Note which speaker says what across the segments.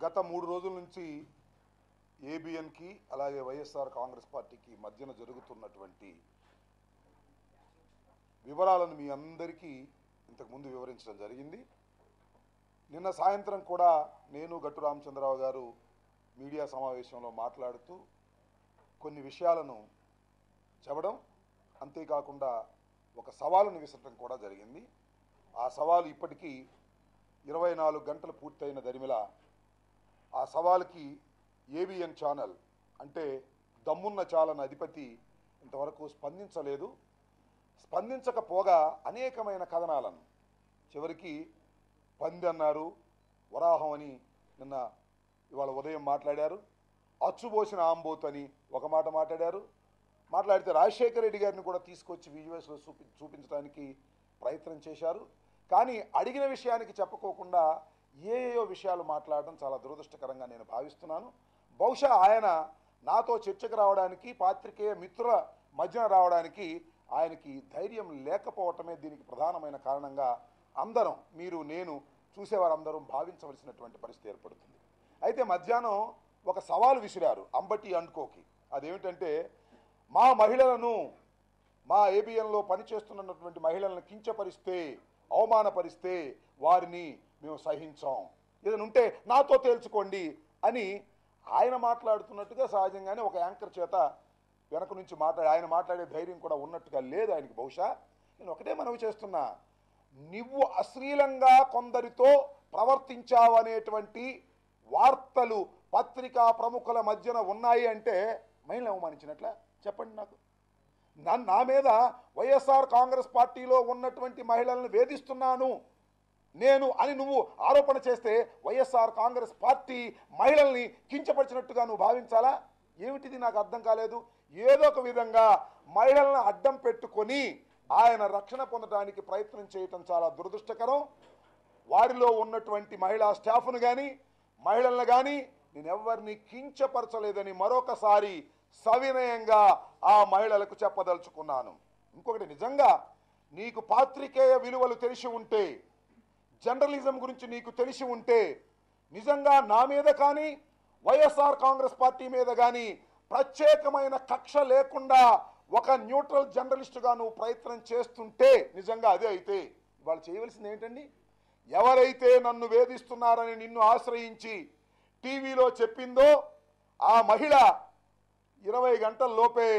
Speaker 1: గత 3 రోజుల నుంచి ఏబిఎన్కి అలాగే వైఎస్ఆర్ కాంగ్రెస్ పార్టీకి మధ్యన జరుగుతున్నటువంటి వివరాలను మీ అందరికీ ఇంతకుముందు వివరించడం జరిగింది. నిన్న సాయంత్రం కూడా నేను గట్టు రామచంద్రరావు గారు మీడియా సమావేశంలో మాట్లాడుతూ కొన్ని విషయాలను చెప్పడం, అంతేకాకుండా ఒక సవాలును విసరడం కూడా జరిగింది. ఆ సవాలు ఇప్పటికీ 24 గంటలు పూర్తయిన దరిమిలా ఆ సవాలుకి ఏబిఎన్ ఛానల్ అంటే దమ్మున్న ఛానల్ అధిపతి ఇంతవరకు స్పందించలేదు. స్పందించకపోగా అనేకమైన కథనాలను చివరికి పంది అన్నారు, వరాహం అని నిన్న ఇవాళ ఉదయం మాట్లాడారు, అచ్చుబోసిన ఆంబోత్ అని ఒక మాట మాట్లాడారు. మాట్లాడితే రాజశేఖర రెడ్డి గారిని కూడా తీసుకొచ్చి విజువల్స్లో చూపించడానికి ప్రయత్నం చేశారు. కానీ అడిగిన విషయానికి చెప్పుకోకుండా ఏయో విషయాలు మాట్లాడడం చాలా దురదృష్టకరంగా నేను భావిస్తున్నాను. బహుశా ఆయన నాతో చర్చకు రావడానికి, పాత్రికేయ మిత్రుల మధ్యన రావడానికి ఆయనకి ధైర్యం లేకపోవటమే దీనికి ప్రధానమైన కారణంగా అందరం, మీరు నేను చూసేవారందరం భావించవలసినటువంటి పరిస్థితి ఏర్పడుతుంది. అయితే మధ్యాహ్నం ఒక సవాలు విసిరారు అంబటి అండ్కోకి. అదేమిటంటే, మా మహిళలను, మా ఏబిఎన్లో పనిచేస్తున్నటువంటి మహిళలను కించపరిస్తే, అవమానపరిస్తే వారిని మేము సహించాం, ఏదైనా ఉంటే నాతో తేల్చుకోండి అని ఆయన మాట్లాడుతున్నట్టుగా సహజంగానే ఒక యాంకర్ చేత వెనక నుంచి ఆయన మాట్లాడే ధైర్యం కూడా ఉన్నట్టుగా లేదు ఆయనకి. బహుశా నేను ఒకటే మనవి చేస్తున్నా, నువ్వు అశ్లీలంగా కొందరితో ప్రవర్తించావనేటువంటి వార్తలు పత్రికా ప్రముఖుల మధ్యన ఉన్నాయి అంటే మహిళలు అవమానించినట్లా చెప్పండి నాకు. నా మీద వైఎస్ఆర్ కాంగ్రెస్ పార్టీలో ఉన్నటువంటి మహిళలను వేధిస్తున్నాను నేను అని నువ్వు ఆరోపణ చేస్తే వైఎస్ఆర్ కాంగ్రెస్ పార్టీ మహిళల్ని కించపరిచినట్టుగా నువ్వు భావించాలా? ఏమిటిది నాకు అర్థం కాలేదు. ఏదో ఒక విధంగా మహిళలను అడ్డం పెట్టుకొని ఆయన రక్షణ పొందడానికి ప్రయత్నం చేయటం చాలా దురదృష్టకరం. వారిలో ఉన్నటువంటి మహిళా స్టాఫ్ను కానీ మహిళలను కానీ నేను ఎవరిని కించపరచలేదని మరొకసారి సవినయంగా ఆ మహిళలకు చెప్పదలుచుకున్నాను. ఇంకొకటి, నిజంగా నీకు పాత్రికేయ విలువలు తెలిసి ఉంటే, జర్నలిజం గురించి నీకు తెలిసి ఉంటే, నిజంగా నా మీద కానీ వైఎస్ఆర్ కాంగ్రెస్ పార్టీ మీద కానీ ప్రత్యేకమైన కక్ష లేకుండా ఒక న్యూట్రల్ జర్నలిస్టుగా నువ్వు ప్రయత్నం చేస్తుంటే, నిజంగా అదే అయితే వాళ్ళు చేయవలసింది ఏంటండి? ఎవరైతే నన్ను వేధిస్తున్నారని నిన్ను ఆశ్రయించి టీవీలో చెప్పిందో ఆ మహిళ 20 గంటల లోపే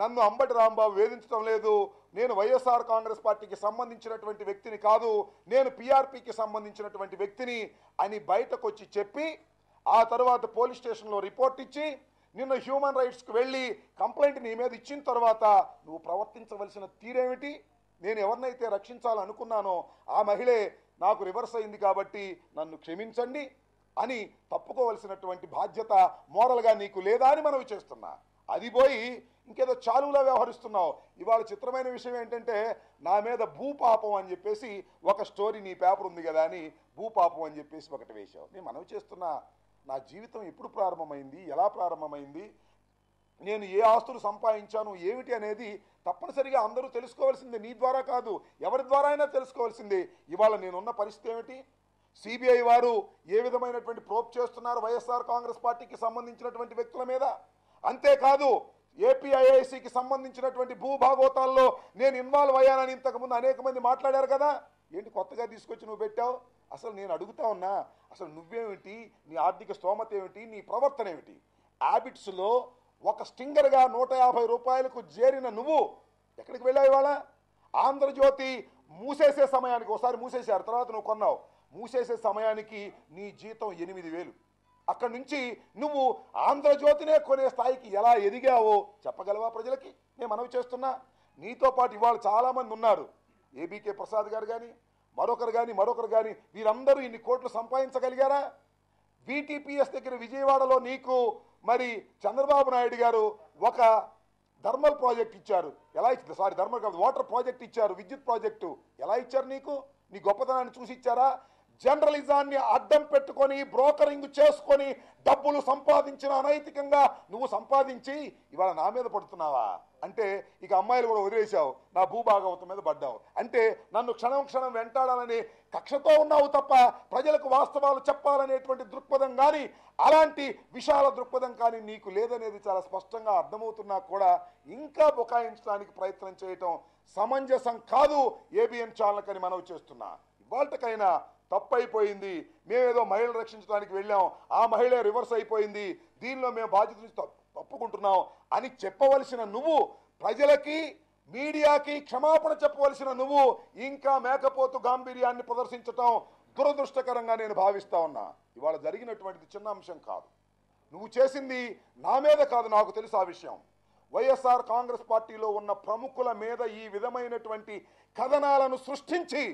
Speaker 1: నన్ను అంబటి రాంబాబు వేధించడం లేదు, నేను వైఎస్ఆర్ కాంగ్రెస్ పార్టీకి సంబంధించినటువంటి వ్యక్తిని కాదు, నేను పిఆర్పీకి సంబంధించినటువంటి వ్యక్తిని అని బయటకు వచ్చి చెప్పి, ఆ తర్వాత పోలీస్ స్టేషన్లో రిపోర్ట్ ఇచ్చి, నిన్న హ్యూమన్ రైట్స్కి వెళ్ళి కంప్లైంట్ నీ మీద ఇచ్చిన తర్వాత నువ్వు ప్రవర్తించవలసిన తీరేమిటి? నేను ఎవరినైతే రక్షించాలనుకున్నానో ఆ మహిళే నాకు రివర్స్ అయింది కాబట్టి నన్ను క్షమించండి అని తప్పుకోవలసినటువంటి బాధ్యత మోరల్గా నీకు లేదా అని మనవి చేస్తున్నా. అది పోయి ఇంకేదో చాలులా వ్యవహరిస్తున్నావు. ఇవాళ చిత్రమైన విషయం ఏంటంటే, నా మీద భూపాపం అని చెప్పేసి ఒక స్టోరీ నీ పేపర్ ఉంది కదా అని భూపాపం అని చెప్పేసి ఒకటి వేశావు. నేను మనవి చేస్తున్నా, నా జీవితం ఎప్పుడు ప్రారంభమైంది, ఎలా ప్రారంభమైంది, నేను ఏ ఆస్తులు సంపాదించాను ఏమిటి అనేది తప్పనిసరిగా అందరూ తెలుసుకోవాల్సిందే. నీ ద్వారా కాదు, ఎవరి ద్వారా అయినా తెలుసుకోవాల్సిందే. ఇవాళ నేనున్న పరిస్థితి ఏమిటి? సిబిఐ వారు ఏ విధమైనటువంటి ప్రోబ్ చేస్తున్నారు వైఎస్ఆర్ కాంగ్రెస్ పార్టీకి సంబంధించినటువంటి వ్యక్తుల మీద. అంతేకాదు ఏపీఐఐసికి సంబంధించినటువంటి భూభాగోతాల్లో నేను ఇన్వాల్వ్ అయ్యానని ఇంతకుముందు అనేక మంది మాట్లాడారు కదా. ఏంటి కొత్తగా తీసుకొచ్చి నువ్వు పెట్టావు? అసలు నేను అడుగుతా ఉన్నా, అసలు నువ్వేమిటి, నీ ఆర్థిక స్తోమత ఏమిటి, నీ ప్రవర్తన ఏమిటి? హ్యాబిట్స్లో ఒక స్టింగర్గా 150 రూపాయలకు చేరిన నువ్వు ఎక్కడికి వెళ్ళావు? ఇవాళ ఆంధ్రజ్యోతి మూసేసే సమయానికి, ఒకసారి మూసేశారు, తర్వాత నువ్వు కొన్నావు, మూసేసే సమయానికి నీ జీతం 8,000. అక్కడి నుంచి నువ్వు ఆంధ్రజ్యోతినే కొనే స్థాయికి ఎలా ఎదిగావో చెప్పగలవా ప్రజలకి? నేను మనవి చేస్తున్నా. నీతో పాటు ఇవాళ చాలామంది ఉన్నారు, ఏబీకే ప్రసాద్ గారు కానీ మరొకరు కానీ వీరందరూ ఇన్ని కోట్లు సంపాదించగలిగారా? వీటీపీఎస్ దగ్గర విజయవాడలో నీకు మరి చంద్రబాబు నాయుడు గారు ఒక థర్మల్ ప్రాజెక్ట్ ఇచ్చారు. ఎలా ఇచ్చారు? సారీ, థర్మల్ కాదు, వాటర్ ప్రాజెక్ట్ ఇచ్చారు, విద్యుత్ ప్రాజెక్టు. ఎలా ఇచ్చారు? నీకు నీ గొప్పతనాన్ని చూసి ఇచ్చారా? జర్నలిజాన్ని అడ్డం పెట్టుకొని బ్రోకరింగ్ చేసుకొని డబ్బులు సంపాదించిన అనైతికంగా నువ్వు సంపాదించి ఇవాళ నా మీద పడుతున్నావా అంటే ఇక అమ్మాయిలు కూడా వదిలేశావు, నా భూభాగవతం మీద పడ్డావు అంటే నన్ను క్షణం క్షణం వెంటాడాలని కక్షతో ఉన్నావు తప్ప ప్రజలకు వాస్తవాలు చెప్పాలనేటువంటి దృక్పథం కానీ అలాంటి విశాల దృక్పథం కానీ నీకు లేదనేది చాలా స్పష్టంగా అర్థమవుతున్నా కూడా ఇంకా బుకాయించడానికి ప్రయత్నం చేయటం సమంజసం కాదు ఏబిఎన్ ఛానల్ అని మనవి చేస్తున్నా. ఇవాళకైనా తప్పైపోయింది, మేమేదో మహిళలు రక్షించడానికి వెళ్ళాం, ఆ మహిళ రివర్స్ అయిపోయింది, దీనిలో మేము బాధ్యత నుంచి తప్పుకుంటున్నాం అని చెప్పవలసిన నువ్వు, ప్రజలకి మీడియాకి క్షమాపణ చెప్పవలసిన నువ్వు ఇంకా మేకపోతు గాంభీర్యాన్ని ప్రదర్శించటం దురదృష్టకరంగా నేను భావిస్తా ఉన్నా. ఇవాళ జరిగినటువంటిది చిన్న అంశం కాదు. నువ్వు చేసింది నా మీద కాదు, నాకు తెలుసు ఆ విషయం. వైఎస్ఆర్ కాంగ్రెస్ పార్టీలో ఉన్న ప్రముఖుల మీద ఈ విధమైనటువంటి కథనాలను సృష్టించి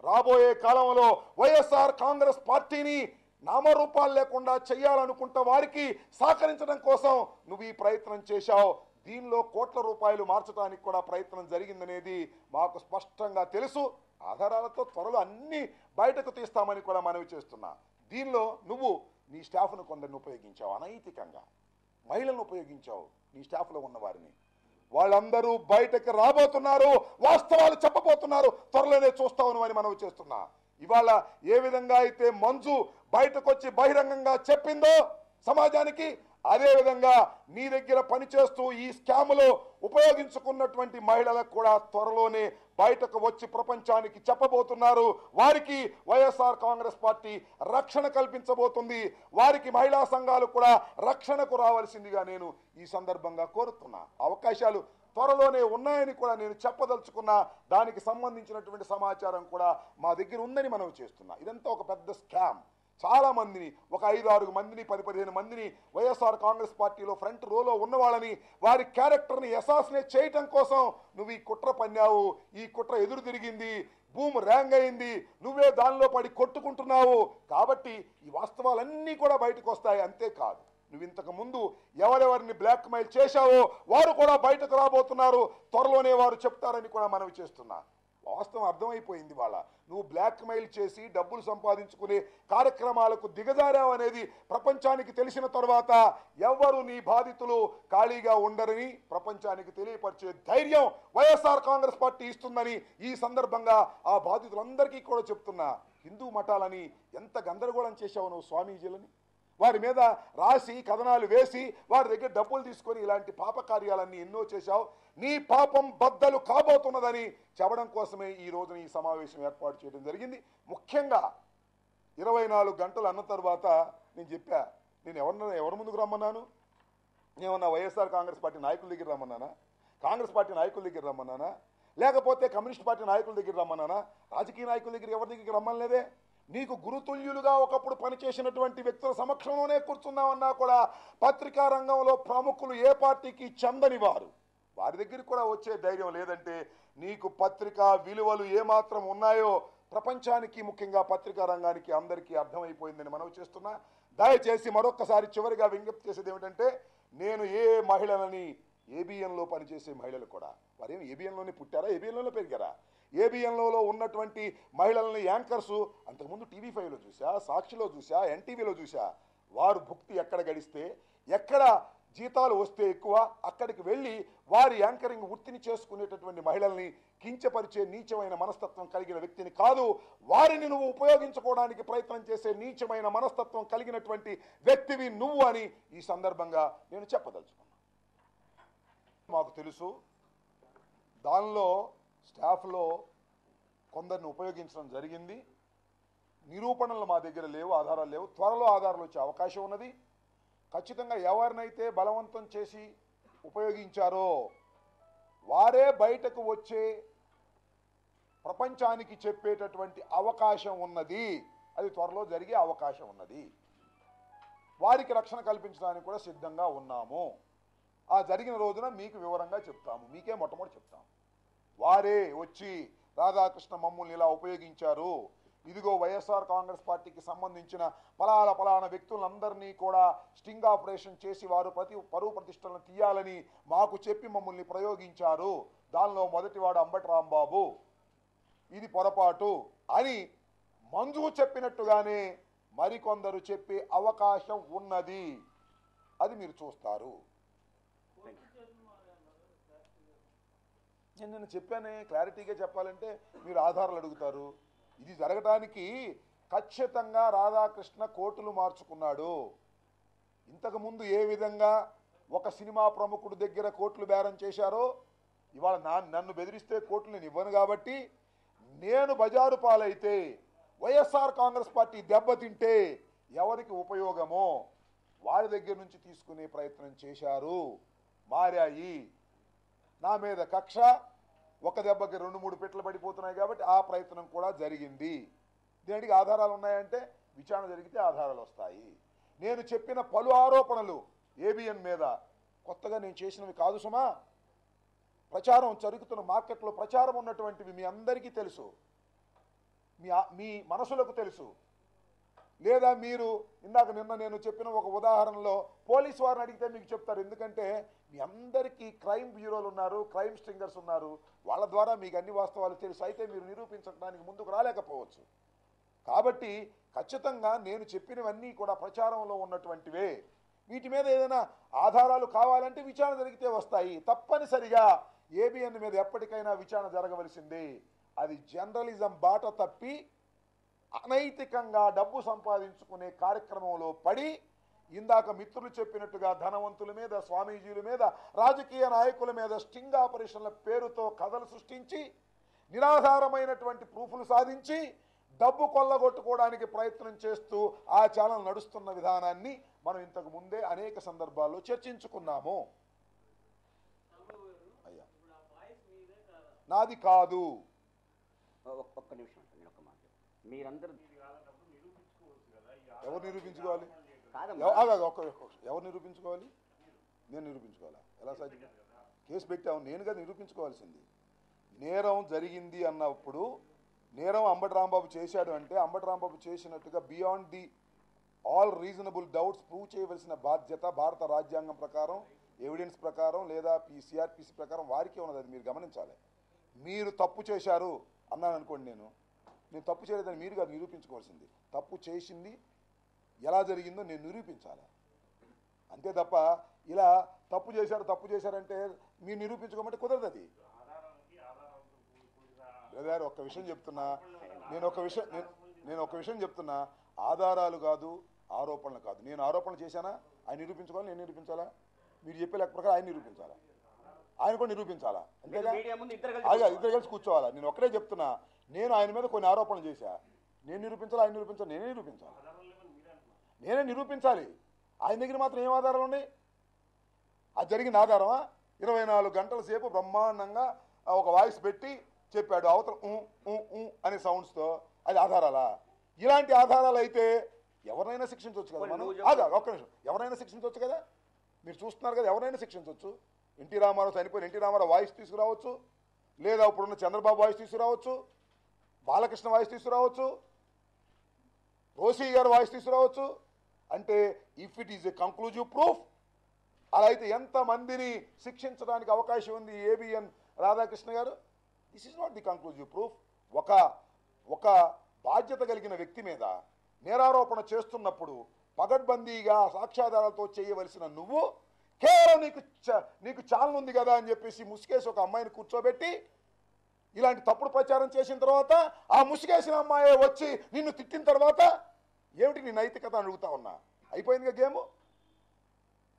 Speaker 1: రాబోయే కాలంలో వైఎస్ఆర్ కాంగ్రెస్ పార్టీని నామరూపాలు లేకుండా చేయాలనుకుంటే వారికి సహకరించడం కోసం నువ్వు ఈ ప్రయత్నం చేశావు. దీనిలో కోట్ల రూపాయలు మార్చడానికి కూడా ప్రయత్నం జరిగిందనేది మాకు స్పష్టంగా తెలుసు. ఆధారాలతో త్వరలో అన్ని బయటకు తీస్తామని కూడా మనవి చేస్తున్నా. దీనిలో నువ్వు నీ స్టాఫ్ను కొందరిని ఉపయోగించావు, అనైతికంగా మహిళలను ఉపయోగించావు, నీ స్టాఫ్లో ఉన్న వారిని. వాళ్ళందరూ బయటకు రాబోతున్నారు, వాస్తవాలు చెప్పబోతున్నారు, త్వరలోనే చూస్తామని అని మనవి చేస్తున్నా. ఇవాళ ఏ విధంగా అయితే మంజు బయటకు వచ్చి బహిరంగంగా చెప్పిందో సమాజానికి, అదే విధంగా నీ దగ్గర పనిచేస్తూ ఈ స్కాములో ఉపయోగించుకున్నటువంటి మహిళలకు కూడా త్వరలోనే బయటకు వచ్చి ప్రపంచానికి చెప్పబోతున్నారు. వారికి వైఎస్ఆర్ కాంగ్రెస్ పార్టీ రక్షణ కల్పించబోతుంది. వారికి మహిళా సంఘాలు కూడా రక్షణకు రావాల్సిందిగా నేను ఈ సందర్భంగా కోరుతున్నా. అవకాశాలు త్వరలోనే ఉన్నాయని కూడా నేను చెప్పదలుచుకున్నా. దానికి సంబంధించినటువంటి సమాచారం కూడా మా దగ్గర ఉందని మనం చేస్తున్నా. ఇదంతా ఒక పెద్ద స్కామ్. చాలా మందిని, ఒక 5-6 మందిని, 10-15 మందిని వైఎస్ఆర్ కాంగ్రెస్ పార్టీలో ఫ్రంట్ రోలో ఉన్న వాళ్ళని, వారి క్యారెక్టర్ని అసాసినేట్ చేయటం కోసం నువ్వు ఈ కుట్ర పన్నావు. ఈ కుట్ర ఎదురు తిరిగింది, భూమి ర్యాంగ్ అయింది, నువ్వే దానిలో పడి కొట్టుకుంటున్నావు. కాబట్టి ఈ వాస్తవాలన్నీ కూడా బయటకు వస్తాయి. అంతేకాదు, నువ్వు ఇంతకు ముందు ఎవరెవరిని బ్లాక్మెయిల్ చేశావో వారు కూడా బయటకు రాబోతున్నారు. త్వరలోనే వారు చెప్తారని కూడా మనవి చేస్తున్నా. వాస్తవం అర్థమైపోయింది. వాళ్ళ నువ్వు బ్లాక్మెయిల్ చేసి డబ్బులు సంపాదించుకునే కార్యక్రమాలకు దిగజారావు అనేది ప్రపంచానికి తెలిసిన తర్వాత ఎవరు నీ బాధితులు ఖాళీగా ఉండరని ప్రపంచానికి తెలియపరిచే ధైర్యం వైఎస్ఆర్ కాంగ్రెస్ పార్టీ ఇస్తుందని ఈ సందర్భంగా ఆ బాధితులందరికీ కూడా చెప్తున్నా. హిందూ మఠాలని ఎంత గందరగోళం చేశావు నువ్వు, స్వామీజీలని వారి మీద రాసి కథనాలు వేసి వారి దగ్గర డబ్బులు తీసుకొని ఇలాంటి పాప కార్యాలన్నీ ఎన్నో చేశావు. నీ పాపం బద్దలు కాబోతున్నదని చెప్పడం కోసమే ఈ రోజున ఈ సమావేశం ఏర్పాటు చేయడం జరిగింది. ముఖ్యంగా 24 గంటలు అన్న తర్వాత నేను చెప్పా, నేను ఎవరి ముందుకు రమ్మన్నాను? నేమన్నా వైఎస్ఆర్ కాంగ్రెస్ పార్టీ నాయకుల దగ్గర రమ్మన్నానా? కాంగ్రెస్ పార్టీ నాయకుల దగ్గర రమ్మన్నానా? లేకపోతే కమ్యూనిస్ట్ పార్టీ నాయకుల దగ్గర రమ్మన్నానా? రాజకీయ నాయకుల దగ్గర ఎవరి దగ్గరికి రమ్మలేదే. నీకు గురుతుల్యులుగా ఒకప్పుడు పనిచేసినటువంటి వ్యక్తుల సమక్షంలోనే కూర్చున్నామన్నా కూడా పత్రికా రంగంలో ప్రముఖులు ఏ పార్టీకి చెందని వారు, వారి దగ్గరికి కూడా వచ్చే ధైర్యం లేదంటే నీకు పత్రికా విలువలు ఏమాత్రం ఉన్నాయో ప్రపంచానికి, ముఖ్యంగా పత్రికా రంగానికి అందరికీ అర్థమైపోయిందని మనవి చేస్తున్నా. దయచేసి మరొక్కసారి చివరిగా విజ్ఞప్తి చేసేది ఏమిటంటే, నేను ఏ మహిళలని, ఏబిఎన్లో పనిచేసే మహిళలు కూడా, వారేం ఏబిఎన్లోనే పుట్టారా, ఏబిఎన్లోనే పెరిగారా? ఏబిఎన్లో ఉన్నటువంటి మహిళలని యాంకర్సు అంతకుముందు TV5లో చూసా, సాక్షిలో చూసా, ఎన్టీవీలో చూసా. వారు భుక్తి ఎక్కడ గడిస్తే, ఎక్కడ జీతాలు వస్తే ఎక్కువ అక్కడికి వెళ్ళి వారి యాంకరింగ్ వృత్తిని చేసుకునేటటువంటి మహిళల్ని కించపరిచే నీచమైన మనస్తత్వం కలిగిన వ్యక్తిని కాదు, వారిని నువ్వు ఉపయోగించుకోవడానికి ప్రయత్నం చేసే నీచమైన మనస్తత్వం కలిగినటువంటి వ్యక్తివి నువ్వు అని ఈ సందర్భంగా నేను చెప్పదలుచుకున్నాను. మాకు తెలుసు, దానిలో స్టాఫ్లో కొందరిని ఉపయోగించడం జరిగింది. నిరూపణలు మా దగ్గర లేవు, ఆధారాలు లేవు. త్వరలో ఆధారాలు వచ్చే అవకాశం ఉన్నది. ఖచ్చితంగా ఎవరినైతే బలవంతం చేసి ఉపయోగించారో వారే బయటకు వచ్చే ప్రపంచానికి చెప్పేటటువంటి అవకాశం ఉన్నది. అది త్వరలో జరిగే అవకాశం ఉన్నది. వారికి రక్షణ కల్పించడానికి కూడా సిద్ధంగా ఉన్నాము. ఆ జరిగిన రోజున మీకు వివరంగా చెప్తాము, మీకే మొట్టమొదటి చెప్తాము. వారే వచ్చి రాధాకృష్ణ మమ్మల్ని ఇలా ఉపయోగించారు, ఇదిగో వైఎస్ఆర్ కాంగ్రెస్ పార్టీకి సంబంధించిన పలానా వ్యక్తులందరినీ కూడా స్టింగ్ ఆపరేషన్ చేసి వారు పరువు ప్రతిష్టలను తీయాలని మాకు చెప్పి మమ్మల్ని ప్రయోగించారు, దానిలో మొదటివాడు అంబటి రాంబాబు, ఇది పొరపాటు అని మంజు చెప్పినట్టుగానే మరికొందరు చెప్పే అవకాశం ఉన్నది. అది మీరు చూస్తారు. నేను చెప్పానే, క్లారిటీగా చెప్పాలంటే మీరు ఆధారాలు అడుగుతారు. ఇది జరగడానికి ఖచ్చితంగా రాధాకృష్ణ కోర్టులు మార్చుకున్నాడు. ఇంతకుముందు ఏ విధంగా ఒక సినిమా ప్రముఖుడు దగ్గర కోర్టులు బేరం చేశారో, ఇవాళ నన్ను బెదిరిస్తే కోర్టులు నేను ఇవ్వను కాబట్టి, నేను బజారు పాలైతే వైఎస్ఆర్ కాంగ్రెస్ పార్టీ దెబ్బతింటే ఎవరికి ఉపయోగమో వారి దగ్గర నుంచి తీసుకునే ప్రయత్నం చేశారు. మారాయి. నా మీద కక్ష, ఒక దెబ్బకి 2-3 పెట్లు పడిపోతున్నాయి కాబట్టి ఆ ప్రయత్నం కూడా జరిగింది. దీనికి ఆధారాలు ఉన్నాయంటే విచారణ జరిగితే ఆధారాలు వస్తాయి. నేను చెప్పిన పలు ఆరోపణలు ఏబిఎన్ మీద కొత్తగా నేను చేసినవి కాదు సుమా. ప్రచారం జరుగుతున్న మార్కెట్లో ప్రచారం ఉన్నటువంటివి మీ అందరికీ తెలుసు, మీ మనసులకు తెలుసు. లేదా మీరు నిన్న నేను చెప్పిన ఒక ఉదాహరణలో పోలీసు వారిని అడిగితే మీకు చెప్తారు. ఎందుకంటే మీ అందరికీ క్రైమ్ బ్యూరోలు ఉన్నారు, క్రైమ్ స్ట్రింగర్స్ ఉన్నారు, వాళ్ళ ద్వారా మీకు అన్ని వాస్తవాలు తెలుసు. అయితే మీరు నిరూపించడానికి ముందుకు రాలేకపోవచ్చు. కాబట్టి ఖచ్చితంగా నేను చెప్పినవన్నీ కూడా ప్రచారంలో ఉన్నటువంటివే. వీటి మీద ఏదైనా ఆధారాలు కావాలంటే విచారణ జరిగితే వస్తాయి. తప్పనిసరిగా ఏబిఎన్ మీద ఎప్పటికైనా విచారణ జరగవలసింది. అది జర్నలిజం బాట తప్పి అనైతికంగా డబ్బు సంపాదించుకునే కార్యక్రమంలో పడి, ఇందాక మిత్రులు చెప్పినట్టుగా ధనవంతుల మీద, స్వామీజీల మీద, రాజకీయ నాయకుల మీద స్టింగ్ ఆపరేషన్ల పేరుతో కథలు సృష్టించి నిరాధారమైనటువంటి ప్రూఫ్లు సాధించి డబ్బు కొల్లగొట్టుకోవడానికి ప్రయత్నం చేస్తూ ఆ ఛానల్ నడుస్తున్న విధానాన్ని మనం ఇంతకు ముందే అనేక సందర్భాల్లో చర్చించుకున్నాము. అయ్యా, నాది కాదు.
Speaker 2: ఒక్క నిమిషం, మీరందరూ
Speaker 1: ఎవరు నిరూపించుకోవాలి? ఎవరు నిరూపించుకోవాలి? నేను నిరూపించుకోవాలా? ఎలా సాధ్యం? కేసు పెట్టాము, నేనుగా నిరూపించుకోవాల్సింది. నేరం జరిగింది అన్నప్పుడు, నేరం అంబటి రాంబాబు చేశాడు అంటే అంబటి రాంబాబు చేసినట్టుగా beyond the all reasonable doubts prove చేయవలసిన బాధ్యత భారత రాజ్యాంగం ప్రకారం, ఎవిడెన్స్ ప్రకారం లేదా సిఆర్పిసి ప్రకారం వారికే ఉన్నది. అది మీరు గమనించాలి. మీరు తప్పు చేశారు అన్నాను అనుకోండి, నేను తప్పు చేయలేదని మీరు కాదు నిరూపించుకోవాల్సింది. తప్పు చేసింది ఎలా జరిగిందో నేను నిరూపించాలి. అంతే తప్ప ఇలా తప్పు చేశారంటే మీరు నిరూపించుకోమంటే కుదరదు. అది బ్రదర్, ఒక్క విషయం చెప్తున్నా, నేను ఒక విషయం చెప్తున్నా, ఆధారాలు కాదు, ఆరోపణలు కాదు. నేను ఆరోపణలు చేశానా? ఆయన నిరూపించుకోవాలి, నేను నిరూపించాలా? మీరు చెప్పే లెక్క ప్రకారం ఆయన నిరూపించాలా, ఆయన కూడా నిరూపించాలా. అంతేగా? ఇద్దరు కలిసి కూర్చోవాలా. నేను ఒక్కడే చెప్తున్నా, నేను ఆయన మీద కొన్ని ఆరోపణలు చేశా, నేను నిరూపించాలి, ఆయన నిరూపించాలి, నేనే నిరూపించాలి. ఆయన దగ్గర మాత్రం ఏం ఆధారాలు ఉన్నాయి? అది జరిగిన ఆధారమా? 24 గంటల సేపు బ్రహ్మాండంగా ఒక వాయిస్ పెట్టి చెప్పాడు అవతల అనే సౌండ్స్తో. అది ఆధారాలా? ఇలాంటి ఆధారాలు అయితే ఎవరినైనా శిక్షించవచ్చు కదా. మనం ఒక్క నిమిషం, ఎవరైనా శిక్షించవచ్చు కదా. మీరు చూస్తున్నారు కదా, ఎవరైనా శిక్షించవచ్చు. ఎన్టీ రామారావు చనిపోయిన ఎన్టీ రామారావు వాయిస్ తీసుకురావచ్చు, లేదా ఇప్పుడున్న చంద్రబాబు వాయిస్ తీసుకురావచ్చు, బాలకృష్ణ వాయిస్ తీసుకురావచ్చు, రోసీ గారు వాయిస్ తీసుకురావచ్చు. అంటే if it is a conclusive proof, అలా అయితే ఎంతమందిని శిక్షించడానికి అవకాశం ఉంది ఏబిఎన్ రాధాకృష్ణ గారు? This is not the conclusive proof. ఒక బాధ్యత కలిగిన వ్యక్తి మీద నేరారోపణ చేస్తున్నప్పుడు పగడ్బందీగా సాక్ష్యాధారాలతో చేయవలసిన నువ్వు కేవలం నీకు ఛానల్ ఉంది కదా అని చెప్పేసి ముసుగేసి ఒక అమ్మాయిని కూర్చోబెట్టి ఇలాంటి తప్పుడు ప్రచారం చేసిన తర్వాత ఆ ముసుగేసిన అమ్మాయి వచ్చి నిన్ను తిట్టిన తర్వాత ఏమిటి నీ నైతికత అడుగుతా ఉన్నా? అయిపోయిందిగా గేము.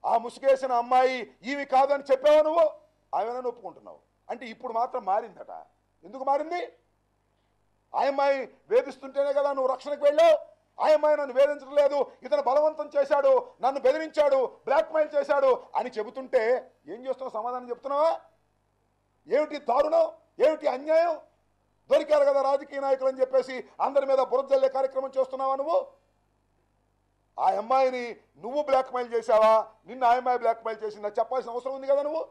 Speaker 1: ఆ ముసుగేసిన అమ్మాయి ఈమె కాదని చెప్పావు నువ్వు, ఆమెనని ఒప్పుకుంటున్నావు. అంటే ఇప్పుడు మాత్రం మారిందట. ఎందుకు మారింది? ఆ అమ్మాయి వేధిస్తుంటేనే కదా నువ్వు రక్షణకు వెళ్ళావు. ఆ అమ్మాయి నన్ను వేధించడం లేదు, ఇతను బలవంతం చేశాడు, నన్ను బెదిరించాడు, బ్లాక్మెయిల్ చేశాడు అని చెబుతుంటే ఏం చేస్తున్నావు? సమాధానం చెప్తున్నావా? ఏమిటి దారుణం, ఏమిటి అన్యాయం? దొరికారు కదా రాజకీయ నాయకులు అని చెప్పేసి అందరి మీద బురదల్లే కార్యక్రమం చేస్తున్నావా నువ్వు? ఆ అమ్మాయిని నువ్వు బ్లాక్మెయిల్ చేశావా, నిన్న ఆ అమ్మాయి బ్లాక్మెయిల్ చేసిందా చెప్పాల్సిన అవసరం ఉంది కదా నువ్వు.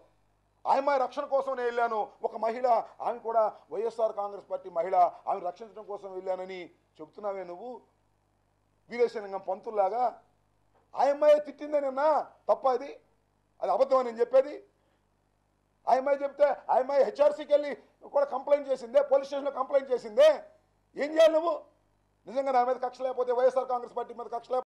Speaker 1: ఆ అమ్మాయి రక్షణ కోసం నేను వెళ్ళాను, ఒక మహిళ, ఆమె కూడా వైఎస్ఆర్ కాంగ్రెస్ పార్టీ మహిళ, ఆమె రక్షించడం కోసం వెళ్ళానని చెప్తున్నావే నువ్వు వీరేశలింగం పంతుల్లాగా. ఆ అమ్మాయి తిట్టిందే నిన్న, తప్ప అది అబద్ధం అని నేను చెప్పేది. ఆ అమ్మాయి చెప్తే ఆ అమ్మాయి హెచ్ఆర్సీకి వెళ్ళి కూడా కంప్లైంట్ చేసిందే, పోలీస్ స్టేషన్లో కంప్లైంట్ చేసిందే. ఏం చేయాలి నువ్వు? నిజంగా నా మీద కక్ష లేకపోతే వైఎస్ఆర్ కాంగ్రెస్ పార్టీ మీద కక్ష లేకపోతే